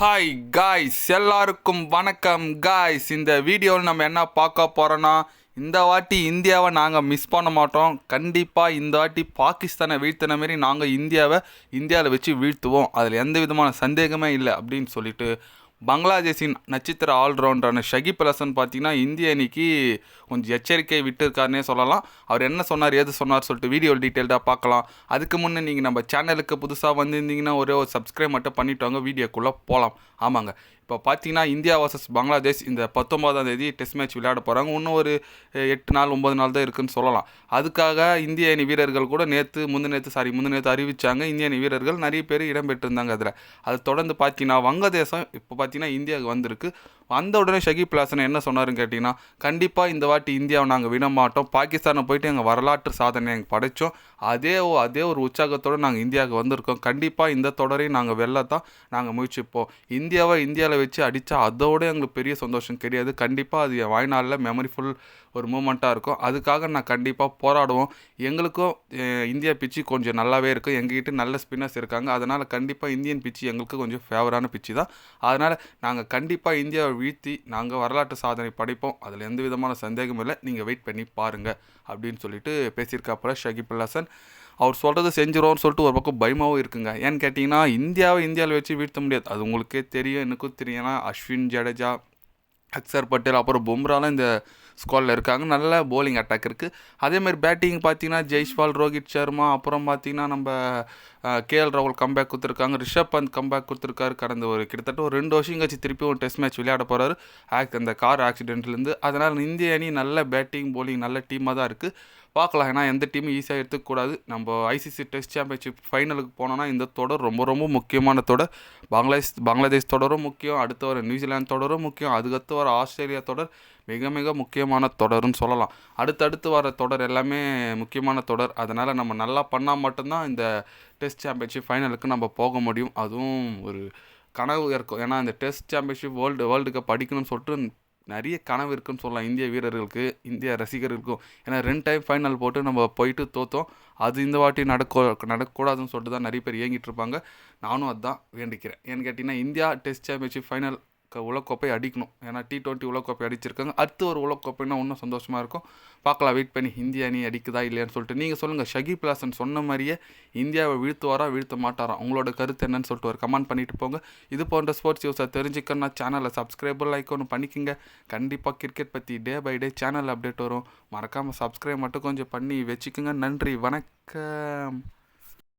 Hi guys, எல்லாருக்கும் வணக்கம் guys. இந்த வீடியோவில் நம்ம என்ன பார்க்க போகிறோன்னா, இந்த வாட்டி இந்தியாவை நாங்கள் மிஸ் பண்ண மாட்டோம். கண்டிப்பாக இந்த வாட்டி பாகிஸ்தானை வீழ்த்தின மாரி நாங்கள் இந்தியாவில் வச்சு வீழ்த்துவோம். அதில் எந்த விதமான சந்தேகமே இல்லை அப்படின்னு சொல்லிட்டு பங்களாதேஷின் நட்சத்திர ஆல்ரவுண்டரான ஷகிப் அல் ஹசன் பார்த்தீங்கன்னா இந்திய அணிக்கு கொஞ்சம் எச்சரிக்கை விட்டுருக்காருனே சொல்லலாம். அவர் என்ன சொன்னார், ஏது சொன்னார் சொல்லிட்டு வீடியோ டீட்டெயில்டாக பார்க்கலாம். அதுக்கு முன்னே நீங்கள் நம்ம சேனலுக்கு புதுசாக வந்திருந்தீங்கன்னா ஒரே ஒரு சப்ஸ்கிரைப் மட்டும் பண்ணிவிட்டு வாங்க, வீடியோக்குள்ளே போகலாம். ஆமாங்க, இப்போ பார்த்தீங்கன்னா இந்தியா வர்சஸ் பங்களாதேஷ் இந்த 19ஆம் தேதி டெஸ்ட் மேட்ச் விளையாட போகிறாங்க. இன்னும் ஒரு 8 நாள் 9 நாள் தான் இருக்குதுன்னு சொல்லலாம். அதுக்காக இந்திய அணி வீரர்கள் கூட முந்தினேற்று அறிவித்தாங்க. இந்திய அணி வீரர்கள் நிறைய பேர் இடம்பெற்றிருந்தாங்க அதில். அது தொடர்ந்து பார்த்தீங்கன்னா வங்கதேசம் இப்போ பார்த்தீங்கன்னா இந்தியாவுக்கு வந்திருக்கு. வந்த உடனே ஷகிப் அல் ஹசன் என்ன சொன்னாருன்னு கேட்டிங்கன்னா, கண்டிப்பாக இந்த வாட்டி இந்தியாவை நாங்கள் விட மாட்டோம். பாகிஸ்தானை போயிட்டு எங்கள் வரலாற்று சாதனை எங்கள் படைத்தோம். அதே ஒரு உற்சாகத்தோடு நாங்கள் இந்தியாவுக்கு வந்திருக்கோம். கண்டிப்பாக இந்த தொடரையும் நாங்கள் வெல்லத்தான் நாங்கள் முயற்சிப்போம். இந்தியாவில் வச்சு அடித்தா அதோட எங்களுக்கு பெரிய சந்தோஷம் கிடையாது. கண்டிப்பாக அது என் வாழ்நாளில் மெமரிஃபுல் ஒரு மூமெண்ட்டாக இருக்கும். அதுக்காக நான் கண்டிப்பாக போராடுவோம். எங்களுக்கும் இந்தியா பிச்சு கொஞ்சம் நல்லாவே இருக்கும். எங்ககிட்ட நல்ல ஸ்பின்னர்ஸ் இருக்காங்க. அதனால் கண்டிப்பாக இந்தியன் பிச்சு எங்களுக்கு கொஞ்சம் ஃபேவரான பிச்சு தான். அதனால் நாங்கள் கண்டிப்பாக இந்தியாவை வீழ்த்தி நாங்கள் வரலாற்று சாதனை படைப்போம். அதில் எந்த விதமான சந்தேகமும் இல்லை. நீங்கள் வெயிட் பண்ணி பாருங்கள் அப்படின்னு சொல்லிட்டு பேசியிருக்காப்புல ஷகிப் அல் ஹசன். அவர் சொல்கிறது செஞ்சிருவோம்னு சொல்லிட்டு ஒரு பக்கம் பயமாகவும் இருக்குங்க. ஏன்னு கேட்டிங்கன்னா இந்தியாவில் வச்சு வீழ்த்த முடியாது. அது உங்களுக்கே தெரியும், எனக்கும் தெரியும். ஏன்னா அஸ்வின், ஜடேஜா, அக்சர் பட்டேல், அப்புறம் பும்ராலாம் இந்த ஸ்குவாடில் இருக்காங்க. நல்ல போலிங் அட்டாக் இருக்குது. அதேமாதிரி பேட்டிங் பார்த்தீங்கன்னா ஜெய்ஸ்வால், ரோஹித் சர்மா, அப்புறம் பார்த்தீங்கன்னா நம்ம கேஎல் ராகுல் கம்பேக் கொடுத்துருக்காங்க. ரிஷப் பந்த் கம்பேக் கொடுத்துருக்காரு. கடந்த கிட்டத்தட்ட ஒரு 2 வருஷம் கழிச்சு திருப்பி ஒரு டெஸ்ட் மேட்ச் விளையாட போகிறாரு அந்த கார் ஆக்சிடென்ட்லேருந்து. அதனால் இந்திய அணி நல்ல பேட்டிங் போலிங் நல்ல டீமாக தான் இருக்குது. பார்க்கலாம். ஏன்னா எந்த டீமும் ஈஸியாக எடுத்துக்கூடாது. நம்ம ஐசிசி டெஸ்ட் சாம்பியன்ஷிப் ஃபைனலுக்கு போனோன்னா இந்த தொடர் ரொம்ப ரொம்ப முக்கியமான தொடர். பங்களாதேஷ் தொடரும் முக்கியம், அடுத்து வர நியூசிலாந்து தொடரும் முக்கியம், அதுக்கடுத்து வர ஆஸ்திரேலியா தொடர் மிக மிக முக்கியமான தொடர்னு சொல்லலாம். அடுத்தடுத்து வர தொடர் எல்லாமே முக்கியமான தொடர். அதனால் நம்ம நல்லா பண்ணால் மட்டும்தான் இந்த டெஸ்ட் சாம்பியன்ஷிப் ஃபைனலுக்கு நம்ம போக முடியும். அதுவும் ஒரு கனவு இருக்கும். ஏன்னா இந்த டெஸ்ட் சாம்பியன்ஷிப் வேர்ல்டு கப் அடிக்கணும்னு சொல்லிட்டு நிறைய கனவு இருக்குன்னு சொல்லலாம் இந்திய வீரர்களுக்கு, இந்திய ரசிகர்களுக்கும். ஏன்னா 2 டைம் ஃபைனல் போட்டு நம்ம போயிட்டு தோற்றோம். அது இந்த வாட்டி நடக்கக்கூடாதுன்னு சொல்லிட்டு தான் நிறைய பேர் ஏங்கிட்டு இருப்பாங்க. நானும் அதுதான் வேண்டிக்கிறேன். ஏன்னு கேட்டிங்கன்னா இந்தியா டெஸ்ட் சாம்பியன்ஷிப் ஃபைனல் உலகக்கோப்பை அடிக்கணும். ஏன்னா T20 உலகக்கோப்பை அடிச்சிருக்காங்க. அடுத்து ஒரு உலகக்கோப்பைன்னா இன்னும் சந்தோஷமாக இருக்கும். பார்க்கலாம், வெயிட் பண்ணி இந்திய அணி அடிக்குதா இல்லையான்னு சொல்லிட்டு. நீங்கள் சொல்லுங்கள், ஷகிப் அல் ஹசன் சொன்ன மாதிரியே இந்தியாவை வீழ்த்துவாரா வீழ்த்த மாட்டாரா? உங்களோட கருத்து என்னன்னு சொல்லிட்டு ஒரு கமெண்ட் பண்ணிட்டு போங்க. இது போன்ற ஸ்போர்ட்ஸ் நியூஸை தெரிஞ்சுக்கணும்னா சேனலை சப்ஸ்கிரைபர் லைக் ஒன்று பண்ணிக்கோங்க. கண்டிப்பாக கிரிக்கெட் பற்றி day by day channel update வரும். மறக்காமல் சப்ஸ்கிரைப் மட்டும் கொஞ்சம் பண்ணி வச்சுக்கோங்க. நன்றி, வணக்கம்.